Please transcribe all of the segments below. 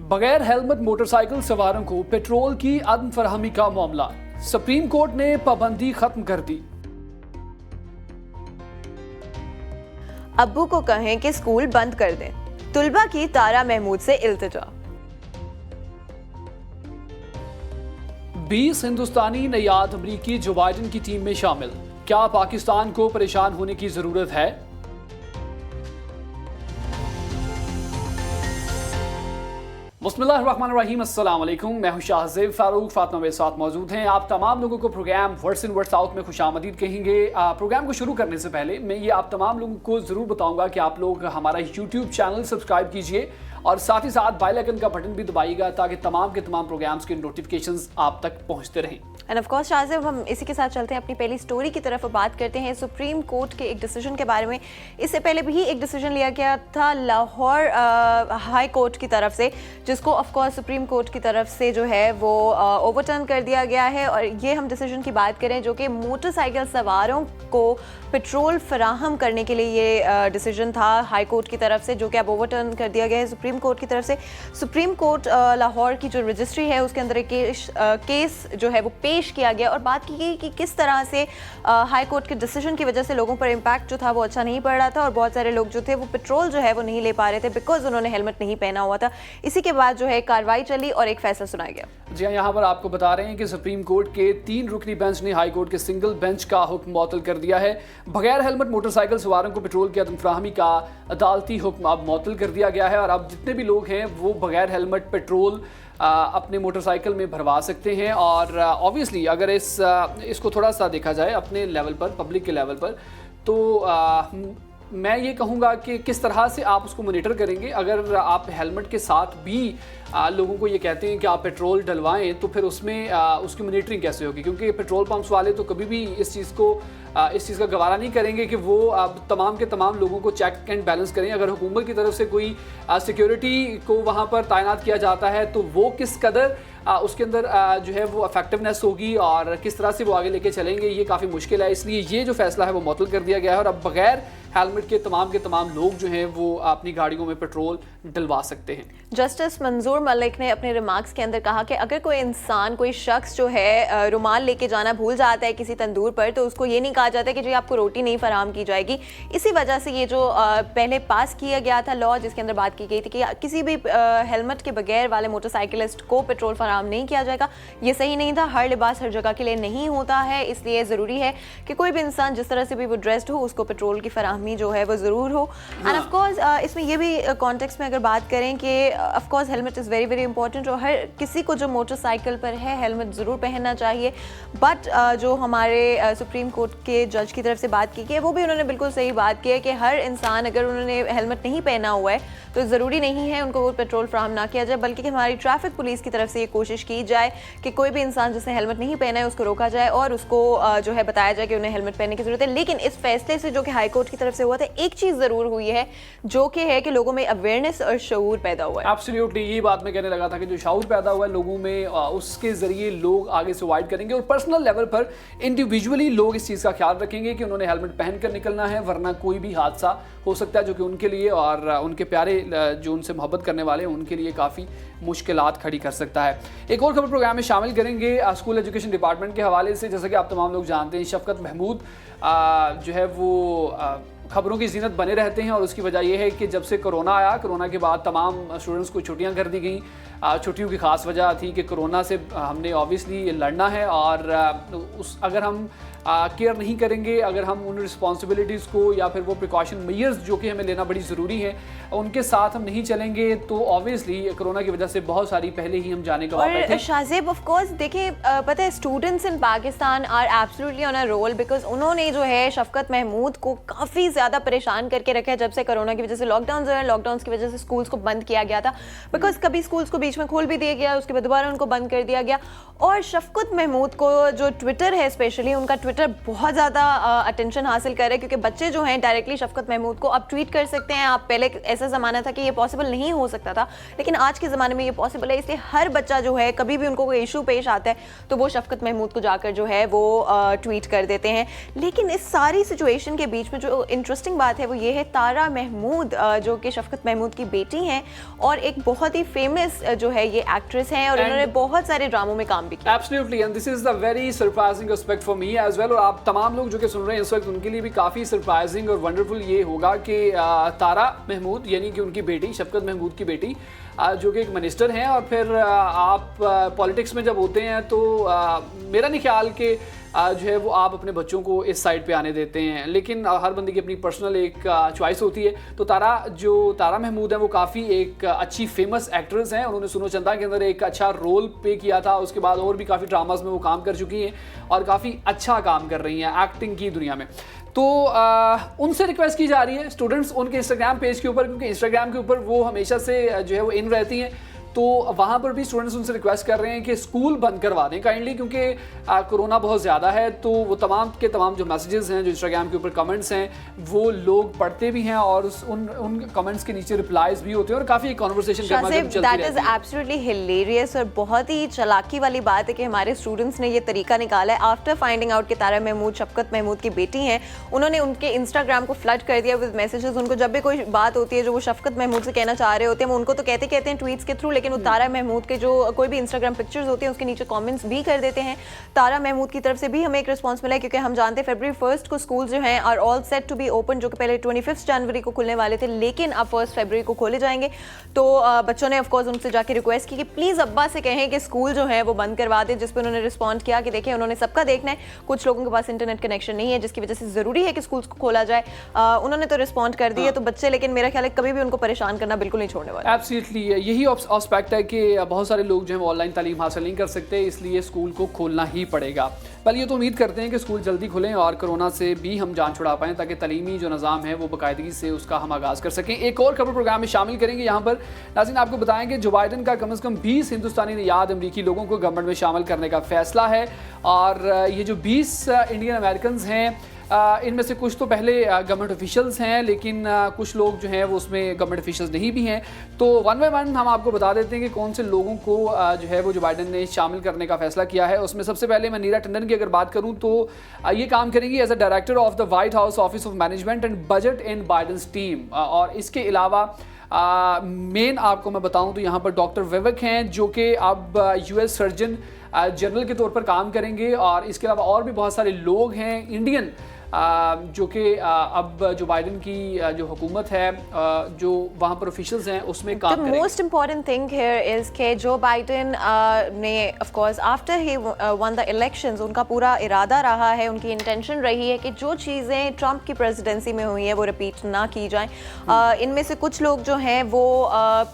बगैर helmet motorcycle सवारों को पेट्रोल की अदम फराहमी का मामला, सुप्रीम कोर्ट ने पाबंदी खत्म कर दी। अब्बू को कहें कि स्कूल बंद कर दें, तुलबा की तारा महमूद से इल्तिजा। 20 हिंदुस्तानी नयाद अमरीकी जो बाइडन की टीम में शामिल। क्या पाकिस्तान को परेशान होने की जरूरत है? बिस्मिल्लाहिर्रहमानिर्रहीम, अस्सलाम वालेकुम। मैं हूं शाहज़ेब फारूक, फातिमा मेरे साथ मौजूद हैं। आप तमाम लोगों को program words in words out में खुशामदीद कहेंगे। प्रोग्राम को शुरू करने से पहले मैं ये आप तमाम लोगों को ज़रूर बताऊंगा कि आप लोग हमारा यूट्यूब चैनल सब्सक्राइब कीजिए और साथ ही साथ बेल आइकन का बटन भी दबाइएगा ताकि तमाम के तमाम प्रोग्राम्स के नोटिफिकेशंस आप तक पहुंचते रहें। एंड ऑफ कोर्स शाहज़ेब, हम इसी के साथ चलते हैं अपनी पहली स्टोरी की तरफ। बात करते हैं सुप्रीम कोर्ट के एक डिसीजन के बारे में। इससे पहले भी एक डिसीजन लिया गया था लाहौर हाई कोर्ट की तरफ से, जिसको ऑफ कोर्स सुप्रीम कोर्ट की तरफ से जो है वो ओवरटर्न कर दिया गया है। और ये हम डिसीजन की बात करें जो कि मोटरसाइकिल सवारों को पेट्रोल फराहम करने के लिए ये डिसीजन था हाई कोर्ट की तरफ से, जो कि अब ओवरटर्न कर दिया गया है सुप्रीम कोर्ट की तरफ से। सुप्रीम कोर्ट लाहौर की जो रजिस्ट्री है उसके अंदर एक केस जो है वो पेश किया गया और बात की गई कि किस तरह से हाई कोर्ट के डिसीजन की वजह से लोगों पर इम्पैक्ट जो था वो अच्छा नहीं पड़ रहा था और बहुत सारे लोग जो थे वो पेट्रोल जो है वो नहीं ले पा रहे थे बिकॉज उन्होंने हेलमेट नहीं पहना हुआ था। इसी के बाद जो है कार्रवाई चली और एक फैसला सुनाया गया। जी हाँ, यहाँ पर आपको बता रहे हैं कि सुप्रीम कोर्ट के 3 रुकनी बेंच ने हाई कोर्ट के सिंगल बेंच का हुक्म मुअत्तल कर दिया है। बगैर हेलमेट मोटरसाइकिल सवारों को पेट्रोल की अदम फराहमी का अदालती हुक्म अब मुअत्तल कर दिया गया है और अब जितने भी लोग हैं वो बगैर हेलमेट पेट्रोल अपने मोटरसाइकिल में भरवा सकते हैं। और ऑब्वियसली अगर इसको थोड़ा सा देखा जाए अपने लेवल पर, पब्लिक के लेवल पर, तो मैं ये कहूँगा कि किस तरह से आप उसको मॉनिटर करेंगे। अगर आप हेलमेट के साथ भी लोगों को ये कहते हैं कि आप पेट्रोल डलवाएं तो फिर उसमें उसकी मॉनिटरिंग कैसे होगी? क्योंकि पेट्रोल पंप्स वाले तो कभी भी इस चीज़ का गवारा नहीं करेंगे कि वो तमाम के तमाम लोगों को चेक एंड बैलेंस करें। अगर हुकूमत की तरफ से कोई सिक्योरिटी को वहाँ पर तैनात किया जाता है तो वो किस कदर उसके अंदर जो है वो इफेक्टिवनेस होगी और किस तरह से वो आगे लेके चलेंगे, ये काफ़ी मुश्किल है। इसलिए ये जो फैसला है वो मुअत्तल कर दिया गया है और अब बगैर हेलमेट के तमाम लोग जो हैं वो अपनी गाड़ियों में पेट्रोल डलवा सकते हैं। जस्टिस मंजूर मलिक ने अपने रिमार्क्स के अंदर कहा कि अगर कोई इंसान, कोई शख्स जो है रुमाल लेके जाना भूल जाता है किसी तंदूर पर तो उसको ये नहीं कहा जाता कि जी आपको रोटी नहीं फराहम की जाएगी। इसी वजह से ये जो पहले पास किया गया था लॉ, जिसके अंदर बात की गई थी कि किसी भी हेलमेट के बगैर वाले मोटरसाइकिलिस्ट को पेट्रोल फराहम नहीं किया जाएगा, ये सही नहीं था। हर लिबास हर जगह के लिए नहीं होता है, इसलिए ज़रूरी है कि कोई भी इंसान जिस तरह से भी वो ड्रेस्ड हो उसको पेट्रोल की फराहमी जो है वो ज़रूर हो। एंड ऑफ कोर्स इसमें ये भी कॉन्टेक्स्ट में अगर बात करें कि of course helmet is very very important और हर किसी को जो मोटरसाइकिल पर है हेलमेट ज़रूर पहनना चाहिए। बट जो हमारे सुप्रीम कोर्ट के जज की तरफ से बात की गई वो भी उन्होंने बिल्कुल सही बात की है कि हर इंसान अगर उन्होंने हेलमेट नहीं पहना हुआ है तो ज़रूरी नहीं है उनको पेट्रोल फ्राहम ना किया जाए, बल्कि हमारी ट्रैफिक पुलिस की तरफ से ये कोशिश की जाए कि कोई भी इंसान जिसने हेलमेट नहीं पहना है उसको रोका जाए और उसको जो है बताया जाए कि उन्हें हेलमेट पहनने की ज़रूरत है। लेकिन इस फैसले से जो कि हाई कोर्ट की तरफ से हुआ था, एक चीज़ ज़रूर हुई है जो कि है कि लोगों में अवेयरनेस और शऊर पैदा हुआ है। एब्सोल्युटली, ये बात मैं कहने लगा था कि जो शऊर पैदा हुआ है लोगों में, उसके ज़रिए लोग आगे से अवॉइड करेंगे और पर्सनल लेवल पर इंडिविजुअली लोग इस चीज़ का ख्याल रखेंगे कि उन्होंने हेलमेट पहन कर निकलना है, वरना कोई भी हादसा हो सकता है जो कि उनके लिए और उनके प्यारे जो उनसे मोहब्बत करने वाले हैं उनके लिए काफ़ी मुश्किलात खड़ी कर सकता है। एक और खबर प्रोग्राम में शामिल करेंगे स्कूल एजुकेशन डिपार्टमेंट के हवाले से। जैसा कि आप तमाम लोग जानते हैं, शफकत महमूद जो है वो खबरों की जीनत बने रहते हैं और उसकी वजह यह है कि जब से कोरोना आया, कोरोना के बाद तमाम स्टूडेंट्स को छुट्टियां कर दी गई। छुट्टियों की खास वजह थी कि कोरोना से हमने ऑब्वियसली लड़ना है और अगर हम केयर नहीं करेंगे, अगर हम उन रिस्पॉन्सिबिलिटीज़ को या फिर वो प्रिकॉशन मेजर्स जो कि हमें लेना बड़ी ज़रूरी है उनके साथ हम नहीं चलेंगे तो ऑब्वियसली कोरोना की वजह से बहुत सारी पहले ही हम जाने गवा बैठे। शाहज़ेब, ऑफ कोर्स देखिए, पता है students in Pakistan are absolutely on a roll because उन्होंने जो है शफकत महमूद को काफ़ी ज़्यादा परेशान करके रखा है जब से कोरोना की वजह से लॉकडाउन की वजह से स्कूल्स को बंद किया गया था। बिकॉज कभी स्कूल्स को बीच में खोल भी दिया गया, उसके बाद दोबारा उनको बंद कर दिया गया। और शफकत महमूद को जो ट्विटर है, स्पेशली उनका ट्विटर बहुत ज़्यादा अटेंशन हासिल कर रहे हैं क्योंकि बच्चे जो हैं डायरेक्टली शफकत महमूद को अब ट्वीट कर सकते हैं। आप पहले ऐसा ज़माना था कि ये पॉसिबल नहीं हो सकता था, लेकिन आज के ज़माने में ये पॉसिबल है। इसलिए हर बच्चा जो है कभी भी उनको कोई इशू पेश आता है तो वो शफकत महमूद को जाकर जो है वो ट्वीट कर देते हैं। लेकिन इस सारी सिचुएशन के बीच में जो इन इंटरेस्टिंग बात है वो ये है, तारा महमूद जो कि शफकत महमूद की बेटी हैं और एक बहुत ही फेमस जो है ये एक्ट्रेस हैं और उन्होंने बहुत सारे ड्रामों में काम भी किया। Absolutely, and this is the very surprising aspect for me as well. और आप तमाम लोग जो कि सुन रहे हैं इस वक्त, उनके लिए भी काफ़ी सरप्राइजिंग और वंडरफुल ये होगा कि तारा महमूद यानी कि उनकी बेटी, शफकत महमूद की बेटी, जो कि एक मिनिस्टर हैं। और फिर आप पॉलिटिक्स में जब होते हैं तो मेरा नहीं ख्याल कि जो है वो आप अपने बच्चों को इस साइड पे आने देते हैं, लेकिन हर बंदे की अपनी पर्सनल एक चॉइस होती है। तो तारा महमूद है वो काफ़ी एक अच्छी फेमस एक्ट्रेस हैं। उन्होंने सुनो चंदा के अंदर एक अच्छा रोल प्ले किया था, उसके बाद और भी काफ़ी ड्रामास में वो काम कर चुकी हैं और काफ़ी अच्छा काम कर रही हैं एक्टिंग की दुनिया में। तो उनसे रिक्वेस्ट की जा रही है स्टूडेंट्स उनके इंस्टाग्राम पेज के ऊपर, क्योंकि इंस्टाग्राम के ऊपर वो हमेशा से जो है वो इन रहती हैं, तो वहाँ पर भी स्टूडेंट्स उनसे रिक्वेस्ट कर रहे हैं कि स्कूल बंद करवा दें काइंडली, क्योंकि कोरोना बहुत ज़्यादा है। तो वो तमाम के तमाम जो मैसेजेस हैं, जो इंस्टाग्राम के ऊपर कमेंट्स हैं, वो लोग पढ़ते भी हैं और उन कमेंट्स के नीचे रिप्लाईज भी होते हैं और काफ़ी कॉन्वर्सेशन चलती दैट इज एब्सोल्युटली हिलेरियस और बहुत ही चालाकी वाली बात है कि हमारे स्टूडेंट्स ने ये तरीका निकाला है। आफ्टर फाइंडिंग आउट कि तारा महमूद शफकत महमूद की बेटी हैं, उन्होंने उनके इंस्टाग्राम को फ्लड कर दिया विद मैसेजेस। उनको जब भी कोई बात होती है जो वो शफकत महमूद से कहना चाह रहे होते हैं, वो उनको तो कहते हैं ट्वीट्स के थ्रू, लेकिन वो तारा महमूद के जो कोई भी इंस्टाग्राम पिक्चर्स होते हैं उसके नीचे कमेंट्स भी कर देते हैं। तारा महमूद की तरफ से भी हमें एक रिस्पांस मिला है, क्योंकि हम जानते हैं फरवरी 1 को स्कूल जो हैं are all set to be open, जो कि पहले 25 जनवरी को खुलने वाले थे, लेकिन अब 1 फरवरी को खोले जाएंगे। तो बच्चों ने ऑफकोर्स उनसे जाके रिक्वेस्ट की कि प्लीज़ अब्बा से कहें कि स्कूल जो है वो बंद करवा दें, जिस पर उन्होंने रिस्पॉन्ड किया कि देखिए उन्होंने सबका देखना है, कुछ लोगों के पास इंटरनेट कनेक्शन नहीं है जिसकी वजह से ज़रूरी है कि स्कूल को खोला जाए। उन्होंने तो रिस्पॉन्ड कर दिया तो बच्चे, लेकिन मेरा ख्याल है कभी भी उनको परेशान करना बिल्कुल नहीं छोड़ने वाले। एब्सोल्युटली, यही एस्पेक्ट है कि बहुत सारे लोग जो है ऑनलाइन तालीम हासिल नहीं कर सकते, इसलिए स्कूल को खोलना ही पड़ेगा। पहले ये तो उम्मीद करते हैं कि स्कूल जल्दी खुलें और कोरोना से भी हम जान छुड़ा पाएँ, ताकि तालीमी जो निज़ाम है वो बाकायदगी से उसका हम आगाज़ कर सकें। एक और खबर प्रोग्राम में शामिल करेंगे। यहाँ पर नाज़रीन आपको बताएंगे जो बाइडन का कम से कम 20 हिंदुस्तानी नियाद अमरीकी लोगों को गवर्नमेंट में शामिल करने का फैसला है। और ये जो 20 इंडियन अमेरिकन हैं, इनमें से कुछ तो पहले गवर्नमेंट ऑफिशियल्स हैं, लेकिन कुछ लोग जो हैं वो उसमें गवर्नमेंट ऑफिशियल्स नहीं भी हैं। तो वन बाय वन हम आपको बता देते हैं कि कौन से लोगों को जो है वो जो बाइडन ने शामिल करने का फैसला किया है। उसमें सबसे पहले मैं नीरा टंडन की अगर बात करूं तो ये काम करेंगी as a director of the White House office of management and budget in Biden's team. और इसके अलावा मेन आपको मैं बताऊं तो यहाँ पर डॉक्टर विवेक हैं, जो कि अब US सर्जन जनरल के तौर पर काम करेंगे। और इसके अलावा और भी बहुत सारे लोग हैं इंडियन, जो कि अब जो बाइडन की जो हुकूमत है, जो वहाँ पर ऑफिशियल्स हैं उसमें काम करेंगे। The most important thing here is कि जो बाइडन ने of course after he won the elections, उनका पूरा इरादा रहा है, उनकी इंटेंशन रही है कि जो चीज़ें ट्रंप की प्रेसिडेंसी में हुई है वो रिपीट ना की जाएं। इनमें से कुछ लोग जो हैं वो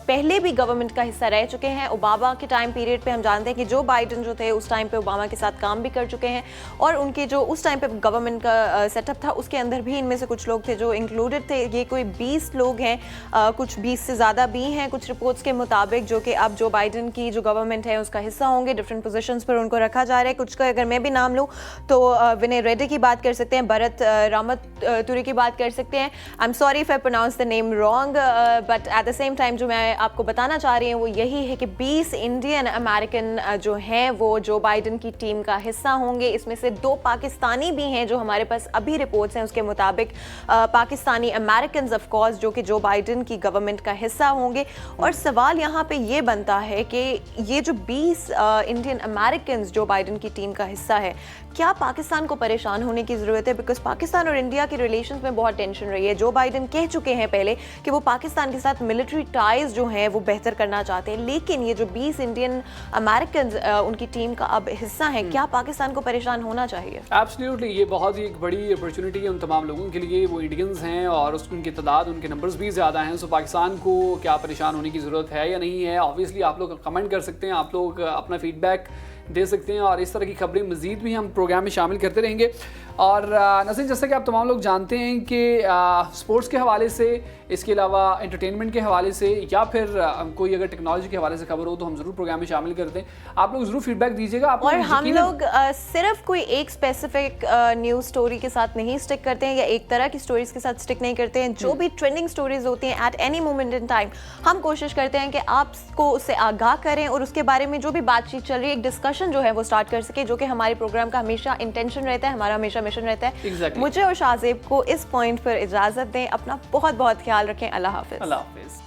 पहले भी गवर्नमेंट का हिस्सा रह चुके हैं। ओबामा के टाइम पीरियड पे हम जानते हैं कि जो बाइडन जो थे उस टाइम पे ओबामा के साथ काम भी कर चुके हैं, और उनके जो उस टाइम पे गवर्नमेंट का सेटअप था उसके अंदर भी इनमें से कुछ लोग थे जो इंक्लूडेड थे। ये कोई 20 लोग हैं, कुछ 20 से ज़्यादा भी हैं कुछ रिपोर्ट्स के मुताबिक, जो कि अब जो बाइडन की जो गवर्नमेंट है उसका हिस्सा होंगे। डिफरेंट पोजीशंस पर उनको रखा जा रहा है। कुछ का अगर मैं भी नाम लूँ तो विनय रेड्डी की बात कर सकते हैं, भरत रामतुरी की बात कर सकते हैं। I am sorry if I pronounce the name wrong, but at the same time जो मैं आपको बताना चाह रही हूँ वो यही है कि 20 इंडियन अमेरिकन जो हैं वो जो बाइडन की टीम का हिस्सा होंगे। इसमें से 2 पाकिस्तानी भी हैं, जो हमारे पास अभी रिपोर्ट्स हैं उसके मुताबिक पाकिस्तानी अमेरिकन ऑफ कोर्स जो कि जो बाइडन की गवर्नमेंट का हिस्सा होंगे। और सवाल यहाँ पे ये बनता है कि ये जो 20 इंडियन अमेरिकन जो बाइडन की टीम का हिस्सा है, क्या पाकिस्तान को परेशान होने की ज़रूरत है? बिकॉज पाकिस्तान और इंडिया के रिलेशंस में बहुत टेंशन रही है। जो बाइडन कह चुके हैं पहले कि वो पाकिस्तान के साथ मिलिट्री टाइज जो हैं वो बेहतर करना चाहते हैं, लेकिन ये जो 20 इंडियन अमेरिकन उनकी टीम का अब हिस्सा है, क्या पाकिस्तान को परेशान होना चाहिए? एब्सोल्युटली, ये बहुत ही एक बड़ी अपॉर्चुनिटी है उन तमाम लोगों के लिए। वो इंडियंस हैं और उनकी तादाद, उनके नंबर्स भी ज़्यादा हैं। सो पाकिस्तान को क्या परेशान होने की ज़रूरत है या नहीं है? ऑब्वियसली आप लोग कमेंट कर सकते हैं, आप लोग अपना फीडबैक दे सकते हैं, और इस तरह की खबरें मज़ीद भी हम प्रोग्राम में शामिल करते रहेंगे। और नज़ीर, जैसा कि आप तमाम लोग जानते हैं कि स्पोर्ट्स के हवाले से, इसके अलावा एंटरटेनमेंट के हवाले से, या फिर कोई अगर टेक्नोलॉजी के हवाले से खबर हो तो हम ज़रूर प्रोग्राम में शामिल करते हैं। आप लोग ज़रूर फीडबैक दीजिएगा। आप और हम लोग सिर्फ कोई एक स्पेसिफिक न्यूज़ स्टोरी के साथ नहीं स्टिक करते हैं या एक तरह की स्टोरीज के साथ स्टिक नहीं करते हैं। जो भी ट्रेंडिंग स्टोरीज होती हैं at any moment in time, हम कोशिश करते हैं कि आपको उससे आगाह करें और उसके बारे में जो भी बातचीत चल रही है, एक डिस्कशन जो है वो स्टार्ट कर सके, जो कि हमारे प्रोग्राम का हमेशा इंटेंशन रहता है, हमारा हमेशा मिशन रहता है। Exactly. मुझे और शाहजेब को इस पॉइंट पर इजाज़त दें। अपना बहुत बहुत ख्याल रखें। अल्लाह हाफिज़। अल्लाह हाफिज़।